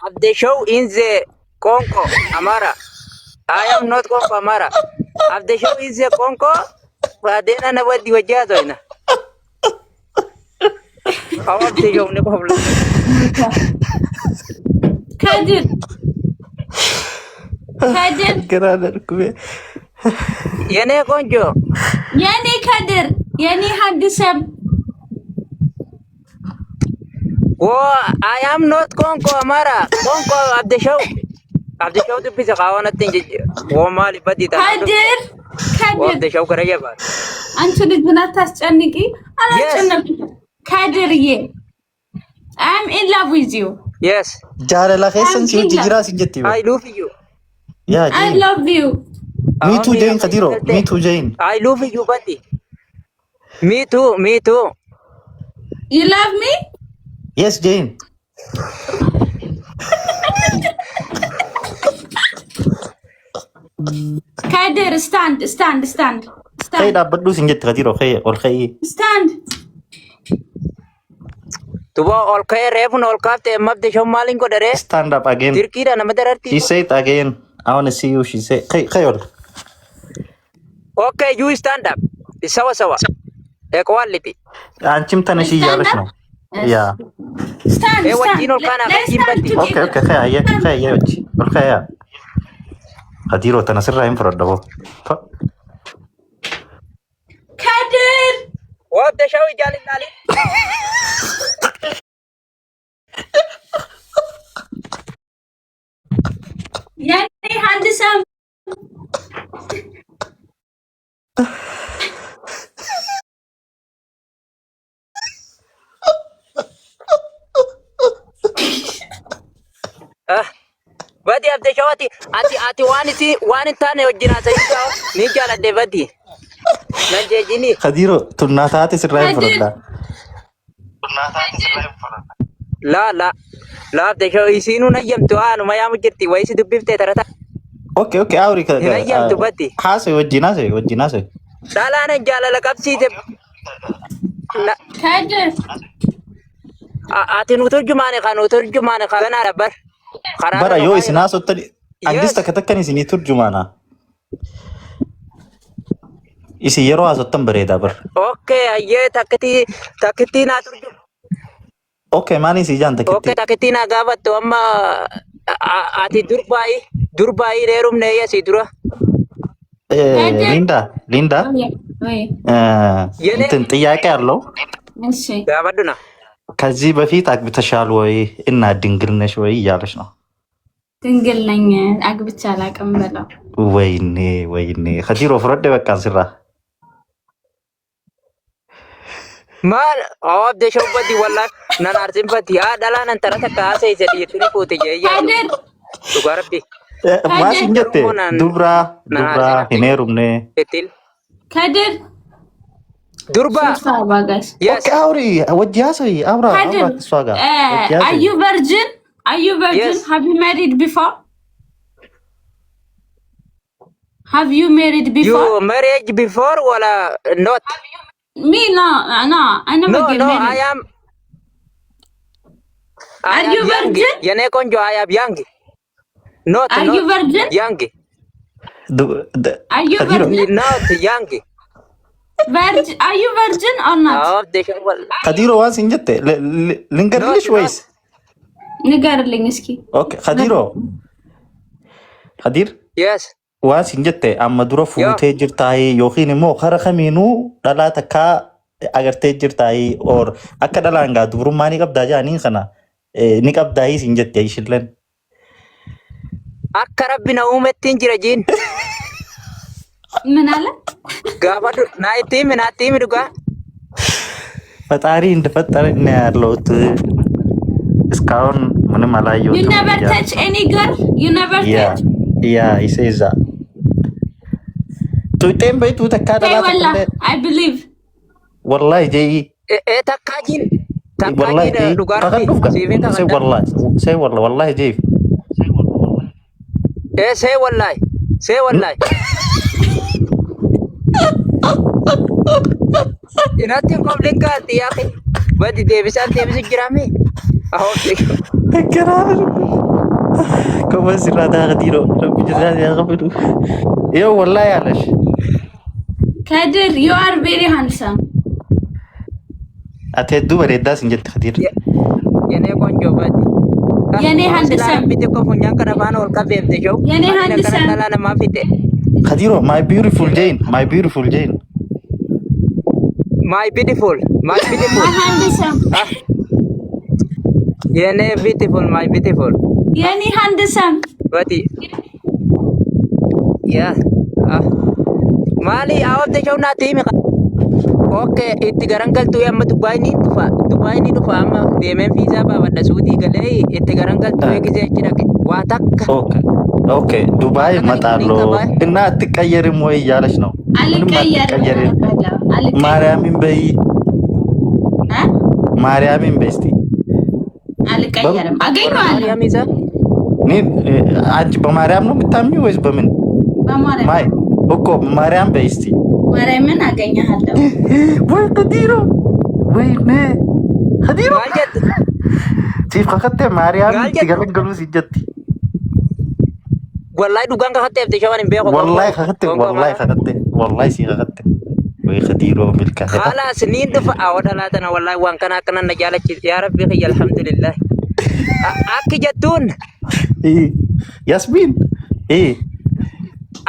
Abde show in the Congo, Amara. I am not Congo, Amara. Abde show in the Congo, but then I never do a jazz. How are they on the problem? Kadir. Yene Conjo. Yani Kadir. Yani Hadisam. Oh, I am not Congo, Amara. Congo of the show. Of the show to piece of our thing. Oh, Mali, but it Kadir. of the show. Until it's not touched Aniki. Kadir, ye. I'm in love with you. Yes. Jara la hesan si jira sinjeti. I love you. Yeah, I love you. Me too, Jane Kadiro. Me too, Jane. I love you, buddy. Me too, me too. You love me? Yes, Jane. Kadir, stand. Hey, da badu sinjet Kadiro. Hey, or hey. Stand. Tuba all kaya refun all kafte mab de shom malin ko dare. Stand up again. Tirkira na madarati. She said again. I want to see you. She said, hey, Okay, you stand up. Sawa. Equality. Anchim tanashi yalish no. Yeah. Stand. Let's stand together. Okay. Kaya. Or kaya. Kadiro tanasirra in for a double. Kadir. What the show is Jali Nali? Yani Hadisam. Badi abde shawati ati wani tane wajina sayida ni jala de badi najejini Kadiro tunatati sirra in for a la abde shaw isinu na yamtu anu mayamu jirti waisi dubbifte tarata Okay, Aurika. Inayam tu bati. Hase wajina se. Dala na jala la kapsi de Kadir. ati nuturjumane kana rabar. Bara yo isna sottani angista katakani sini turjumana. Isi yero azottan bareda bar. Okay, aye takati na turjum. Okay, mani si jan takati. Okay, takati na gabat to amma ati durbai rerum ne ya sidura. Linda. Wait. እንትን ጥያቄ አለው። እሺ ጋባዱና ከዚህ በፊት አግብተሻል ወይ እና ድንግል ነሽ ወይ እያለች ነው። ድንግል ነኝ አግብቼ አላውቅም በለው። ወይኔ ከዲሮ ፍረደ በቃ ስራ ማል አወደ ሸውበዲ ወላሂ ናናርቲምበዲ አዳላን ተረተ ካሰ ይዘዲትኒ ፎቴ ካድር ዱጋረቢ ማሽኘት ዱብራ ሂኔሩምኔ እቲል ካድር ዱርባ ኦኬ አውሪ ወጃሰይ አውራ ሷጋ are you virgin Yes. have you married before you married before wala not me no I never get married I am are you virgin yene konjo I am young are you virgin young are you virgin not young are you virgin or not ከዲሮ ዋንስ እንጀት ልንገርልሽ ወይስ ንገርልኝ እስኪ ኦኬ ከዲር yes ዋንስ እንጀት አመዱሮ ፉቴ ጅርታይ ዮኺን ሞ ከረኸሚኑ ዳላተካ አገርቴ ጅርታይ ኦር አከ ዳላንጋ ዱሩማኒ ቀብዳ ጃኒ ከና ኒቀብዳይ እንጀት ይሽለን አከረብና ኡመቲን ጅረጂን ምን አለ ጋባዱ ናይቲ ምናቲ ምዱጋ ፈጣሪ እንደፈጠረኝ ነው ያለሁት እስካሁን ምንም አላየሁትም። you never touch any girl you never touch ይሰዛ ቱቴም በይቱ ተካዳላ ወላሂ I believe ወላሂ ጀይ ተካጂን ወላሂ ዱጋረቢ ሰይ ወላሂ ጀይ ሰይ ወላሂ inatti komlinga tiyaki badi debisan debis jirame aho كم سر هذا غديرو رب جزاه يا غفلو يو والله يعلش Kader, you are very handsome. أتهدو بريدا سنجد خدير የኔ ቆንጆ በዲ የኔ handsome. ቢት እኮ ፉኛን ከረባን ወልቃ ቤብደሾው የኔ handsome. ከነላ ማፊቴ خديرو my beautiful Jane my beautiful Jane ማይ ቢዩቲፉል My handsome. የኔ ቢዩቲፉል ማይ ቢዩቲፉል የኔ handsome. በዲ ያ ማሊ አወደቸው ናት ይሚ ኦኬ ኢት ገረንገልቱ ያም ዱባይኒ ዱፋ አማ ደመን ፊዛ ባበደ ሱዲ ገለ ኢት ገረንገልቱ የጊዜ እጭዳቅ ዋታክ ኦኬ ዱባይ እመጣለሁ እና አትቀየርም ወይ እያለች ነው። አልቀየርም። ማርያምን በይ ማርያምን በይ እስቲ አልቀየርም። አገኘዋለሁ። ማርያም ይዛ እኔ አንቺ በማርያም ነው የምታምኚው ወይስ በምን? በማርያም ማይ እኮ ማርያም በይ እስቲ ማርያምን አገኘሃለሁ። ወይ ከዲሮ ወይ ነ ከዲሮ ጋልጀት ሲፍ ከከተ ማርያም ትገለገሉ ሲጀት ወላሂ ዱጋን ከከተ ብተሻዋን ቤቆ والله خدت والله سي خدت ወይ ከዲሮ ሚልካ خلاص نين دفع ودلاتنا والله وان كان كنا نجالك يا ربي خي الحمد لله اكي جتون ياسمين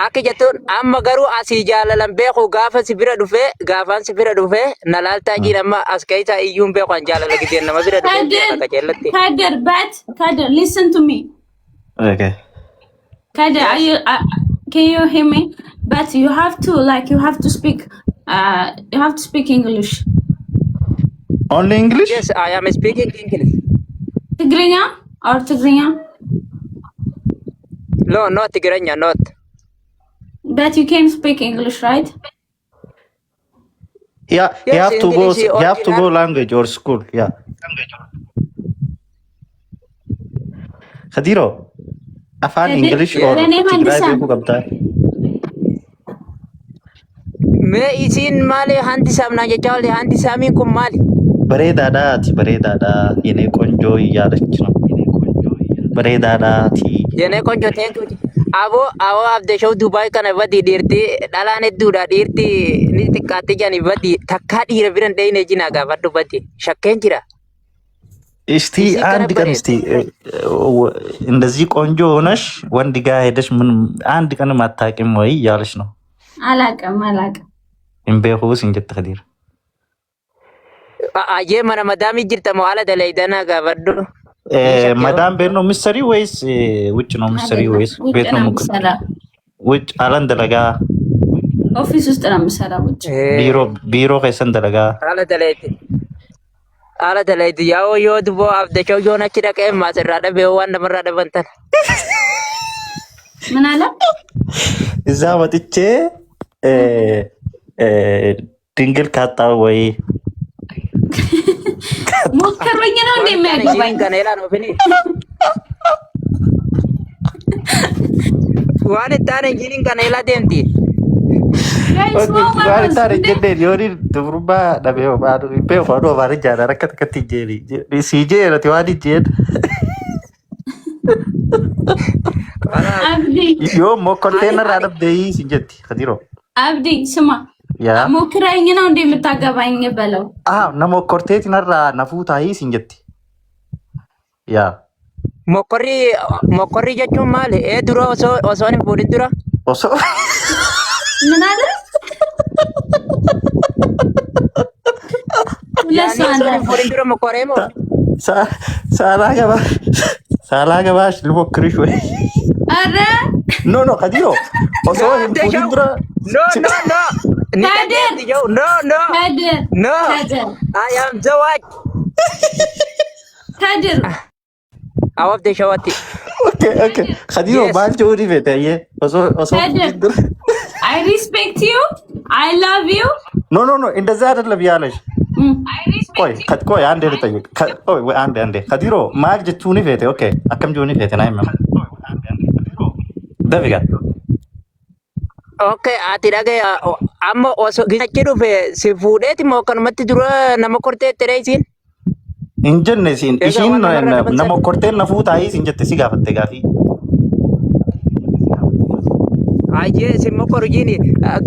akka jettuun amma garuu asii jaalalan beeku gaafa sibira dhufe gaafaan sibira dhufe nalaaltaa jiin amma as keessa iyyuun beeku an jaalala gideen nama bira dhufe akka jeellatti. Kader, listen to me. Okay. Kader, can you hear me? But you have to speak English. Only English? Yes, I am speaking English. Tigrinya or Tigrinya? No, not Tigrinya, not. But you can speak English, right? Yeah, Yes, you have to go language or school. Yeah. Khadiro, afan English or Tigray beeku qabda. Me isin maali hanti samna jechaale hanti samin kun maali? bareedaadha የኔ ቆንጆ እያለች ነው። bareedaadhaati የኔ ቆንጆ ቴንክ abo abde show dubai kana badi dirti dalane duda dirti ni tikati jani badi takka dira biran deine jina ga badu badi shakken jira እስቲ አንድ ቀን እስቲ እንደዚህ ቆንጆ ሆነሽ ወንድ ጋር ሄደሽ ምን አንድ ቀን ማታቂም ወይ እያለች ነው። አላቅም እምቤሁስ እንጀት ከዲር አየ ማና ማዳም ይጅርተ መዋላ ደለይደና ጋ በዱ ማዳም ቤት ነው ምሰሪ ወይስ ውጭ ነው ምሰሪ ወይስ ቤት ነው ምሰራ? ውጭ አላን ደለጋ ኦፊስ ውስጥ ነው ምሰራ ውጭ ቢሮ ከሰን ደለጋ አላ ደለይት ያው ዮድቦ አብደቸው ዮናች ደቀ ማሰራደ በዋን ደመራደ በንተን ምን አለ እዛ ወጥቼ ድንግል ካጣ ወይ ሞከረኝ ነው እንደሚያገባኝ ከኔላ ነው ፍኒ ዋን ታነ ጂኒን ከኔላ ደምቲ ዋን ታነ ጀደ ዮሪ ድብሩባ ደበዮ ባዱ ቤ ሆዶ ባርጃ ረከት ከትጄሪ ሲጄ ረቲዋዲ ጄድ አብዲ ዮ ሞኮንቴነር አደብደይ ሲጀቲ ከዲሮ አብዲ ስማ ሞክረኝ ነው እንደምታገባኝ በለው ነሞ ኮርቴት ነራ ነፉታሂ ሲንጀቲ ያ ሞኮሪ ጀቹ ማለ ድሮ ኦሶኒ ፉዲ ድሮ ኦሶ ምን አለ ለሳና ፉዲ ድሮ ሞኮሬሞ ሳላ ገባሽ ልሞክርሽ ወይ አረ ኖ ከዲሮ ኦሶ ፉዲ ድሮ ኖ Kader, no. I am Zawaj. Kader. Awab de shawati. Okay. Khadiro ban chori beta ye. Also. Kader. I respect you. I love you. No. እንደዛ አይደለም ያለሽ ቆይ አንዴ ልጠይቅ አንዴ ከዲሮ ማል ጀቹኒ ፌቴ ኦኬ አከም ጆኒ ፌቴ ናይ ማም ደብጋ ኦኬ አቲዳገ amma oso gichachi dhufe si fuudheeti moo kanumatti dura nama kortee tere isin Injenne isin nama korteen na fuutaayis injette si gaafatte gaafii. Aye simmo korujini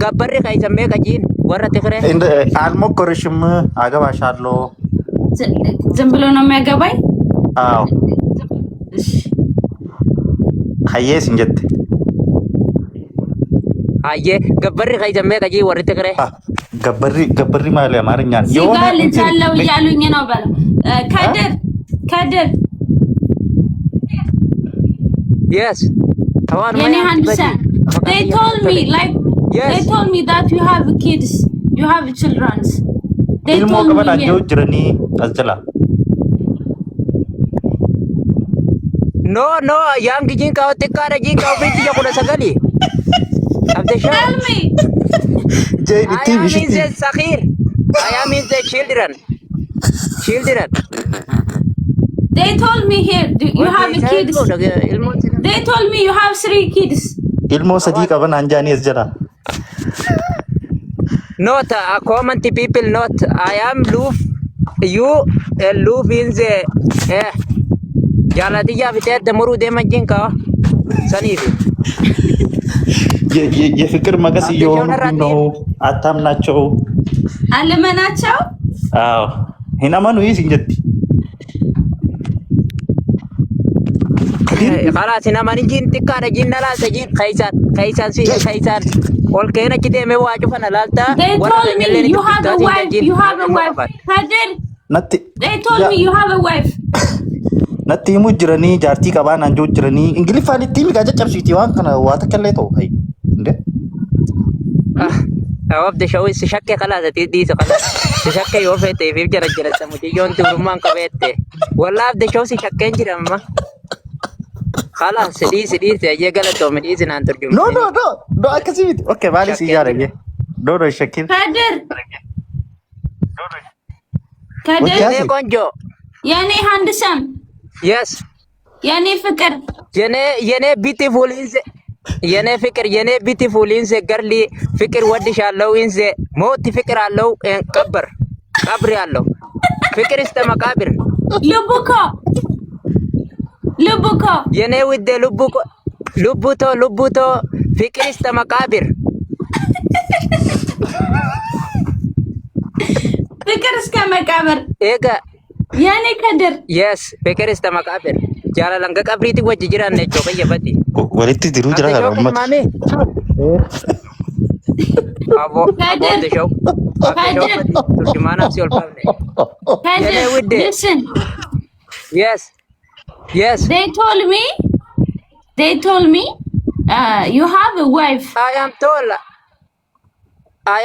gabbarri kaisan meeqa jiin warra Tigree አልሞከርሽም አገባሻለሁ። ዝም ብሎ ነው የሚያገባኝ? አዎ ሀየስ እንጀት አየ ገበሪ kaisan meeqa jiin warri Tigree ገበሪ ማለት አማርኛ የሆነ ልጅ አለው እያሉኝ ነው። በል ከድር yes የኔ ሀንሳ they told me like they told me that you have kids, you have children. They told me ilmo jirani asjala no yang jin ka tikara jin ka binti ya kuna sagali abde show tell me I am in the sakhir I am in the children they told me here you have kids. They told me you have 3 kids. ilmo sadi qaban anjani asjala not a common people not I am loof you loof in the jaladiya bitet demuru de majin ka sanifi የፍቅር መቀስ እየሆኑ ነው። አታምናቸው አለመናቸው። አዎ ሂናማኑ ይስ እንጀት خلاص هنا جين تكار جين لا تجين كيسان سي كيسان والكينا كده ما واجب أنا لالتا they told me you have a wife Kadir natti they told me you have a wife natti mujrani jarti qaban anjo jirani ingilifaan itti mi gaja cabsiti waan kana waata kallee ta'u hay inde awab de shawi si shakke خلاص تدي خلاص si shakke yo fete fi jara samuti yon turman kabete wala ab de shawi si shakke jirama خلاص سدي تجي غلط من إذن أن ترجم no أكسيت أوكي بالي سيارة جي دورو شكل كادر كونجو يعني هندسم yes يعني فكر يعني beautiful إنسى يعني فكر يعني beautiful إنسى قرلي فكر ودي شالو إنسى موت فكر علو كبر علو فكر استمع كبر لبوكو يني ود لبوتو فكر استمع كبر فكر استمع كبر إيجا يعني كدر yes فكر استمع كبر جالا لانك كبريتي وجه جيران نجوكي يبتي وليت تديرو جرا غرامات أبو دشوا ترجمانا سيول فامني listen yes they told me you have a wife. I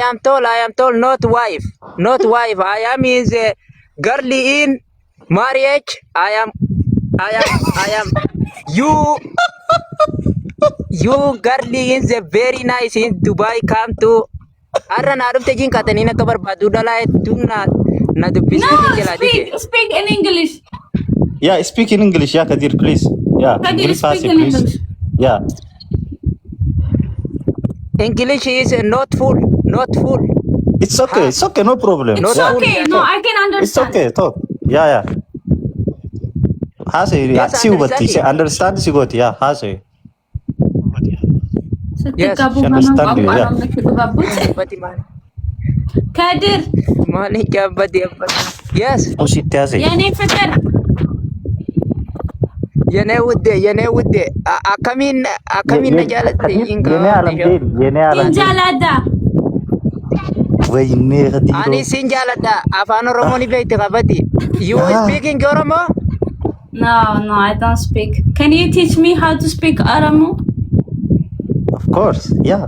am told not wife I am is girly in marriage I am you girly is very nice in Dubai come to arran aruf tejin katanina kabar badu dalai tunna na du no speak in English. Yeah, speak in English, yeah, Kadir, please. Yeah, Kadir, speak in English. Yeah. English is not full. It's okay, no problem. It's okay, no, I can understand. It's okay, talk. Yeah. Hase, see what he say, understand, see what, yeah, hase. Yes, understand you, yeah. Kadir. Malik abadi. Yes. Oh, shit, hase. Yani fikir. የኔ ውዴ አከሚን ነጃለት ሲንጃላዳ ወይኔ ኸዲሮ አኒ ሲንጃላዳ አፋን ኦሮሞኒ ቤት ቀበቲ you speaking ኦሮሞ no I don't speak. Can you teach me how to speak Oromo? Of course, yeah.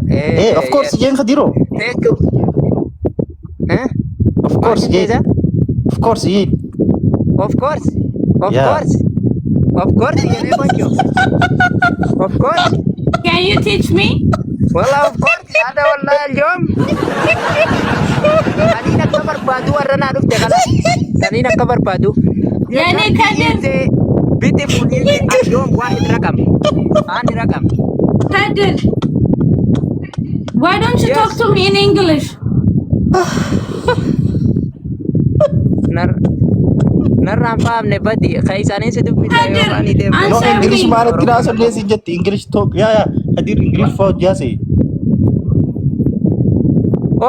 Of course, yen ኸዲሮ thank you of course yen Of course, yene konjo. Of course. Can you teach me? Well, of course, ada wala aljom. Kanina kabar padu warna aduk dekala. Kanina kabar padu. Yani Kadir. Beautiful aljom wahid rakam. Ani rakam. Kadir. Why don't you talk to me in English? narraan fahamne badi kaisaanin si dubbisa Kadir, yookaan ni deemu. answer No, me. English maalitti naasollee siin jetti. English talk. Yeah. Hadir English for jaasi.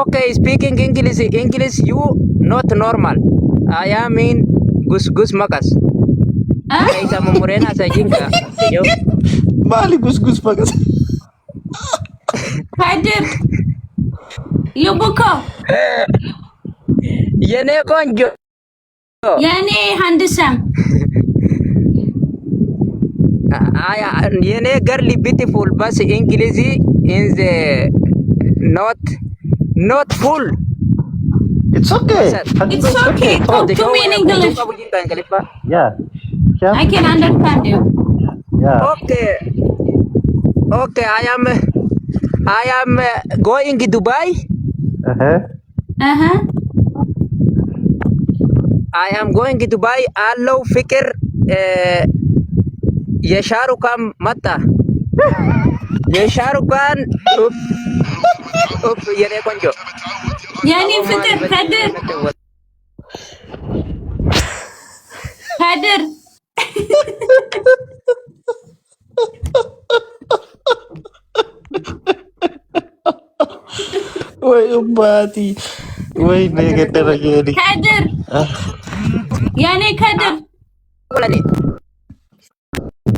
Okay, speaking English you not normal. I am in gus makas. Huh? Kaisa mamurena sa jinka. Yo. Maali gus bagas. Kadir, you buko. Yene konjo. Yani handsome. Aya yene girly beautiful but English is not full. It's okay. It's okay. Talk to me in English. Yeah. I can understand you. Yeah. Okay. Okay, I am going to Dubai. Uh-huh. I am going to Dubai. Allo fikir ya Shahrukh mata. Ya Shahrukh up yene konjo. Yani fikir Kadir. Kadir. Wait, umbati. Wait, negative again. Kadir. Yani Kadir.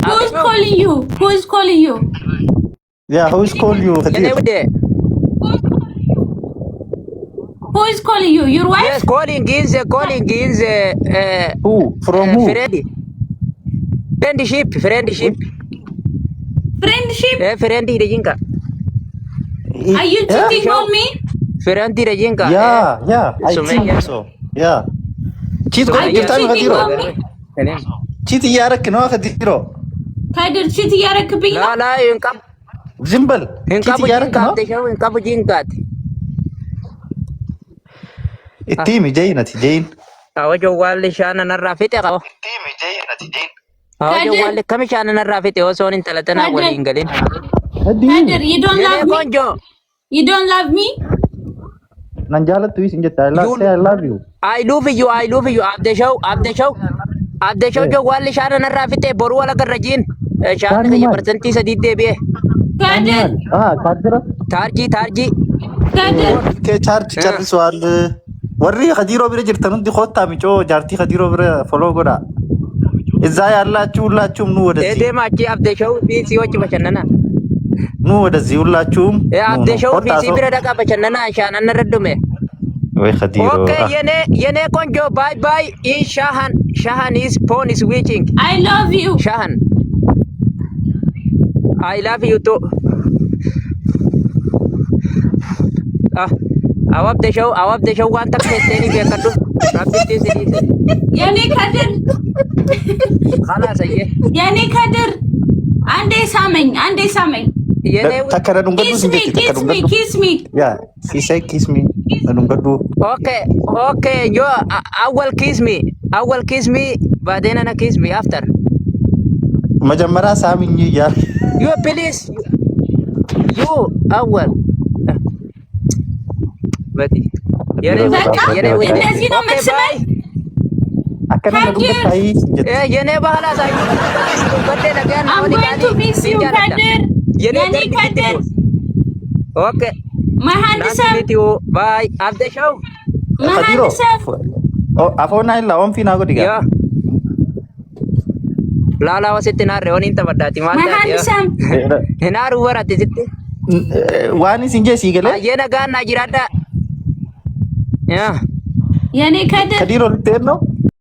Who is calling you? Who is calling you? Yeah, who's call you? Yene Hadir? wede. Who is calling you? Your wife? Yes, calling is Who? From who? friendship. Friendship? Friendly de jinka. Are you cheating on me? Friendly de jinka. Yeah. I Sumaya. think so. Yeah. Cheat Are ko you kita cheating Hadiro. on me? Cheat yarak no Hadiro. Kadir, cheat yarakabila? La yung Zimbal. Cheat kabu yarak jinka no. de show yung kabu jinka. Itimi jaynati jayn. Awajo wali shana narrafite ka. Itimi jaynati jayn. Awajo wali kami shana narrafite o sonin talatana Kadir. wali ingalin. Kadir, you don't Yene love me? konjo. You don't love me? Nanjala tu is injata. Say I love you. I love you. Abde show jo wali shana narrafite boru wala garrajin. Shana Kani kaya man. percenti sa dite biye. Kadir, Kadira. Tarji. Kadir, Ke charge soal. Warri Hadiro bire jirtan undi khotta micho jarti Hadiro bire follow goda. Izay Allah chulla chum nu wada zi. Ede machi abde show bi si wachi bachanana. Nu wada zi ulla chum. Abde show bi si bira daga bachanana shana narradume. Wai Hadiro. Okay, yene konjo bye. In Shahan is phone is waiting. I love you. Shahan. I love you too. Awab de show wan tak teni be kadu. Rabbi sidi. Yani Kadir, Khalas ayye. Yani Kadir. Ande sameng. Yene Takara nungadu Kiss sin me, jeti kiss me, kiss me. Yeah, she say kiss me. Nungadu. Okay, yo I will kiss me, but then ana kiss me after. Majamara sami ni ya. You please. You awal. Berarti. Zaka, Yene wede. እንደዚህ ነው የምትስመኝ? Akana nungadu tai jeti. Yene bahala sai. Bade lagan I'm going to miss you, Kadir. Yani Kadir. Okay. My Nice to handsome. meet you. Bye. After show. My Hadiro. handsome. Oh, afona illa on fina go diga. Yo. Lala wasitti narre onin tabadati My manda. handsome. Henaru warati sitti. Wani sinje sigale. Yena ganna jirada. Ya. Yani Kadir. Kadiro tenno.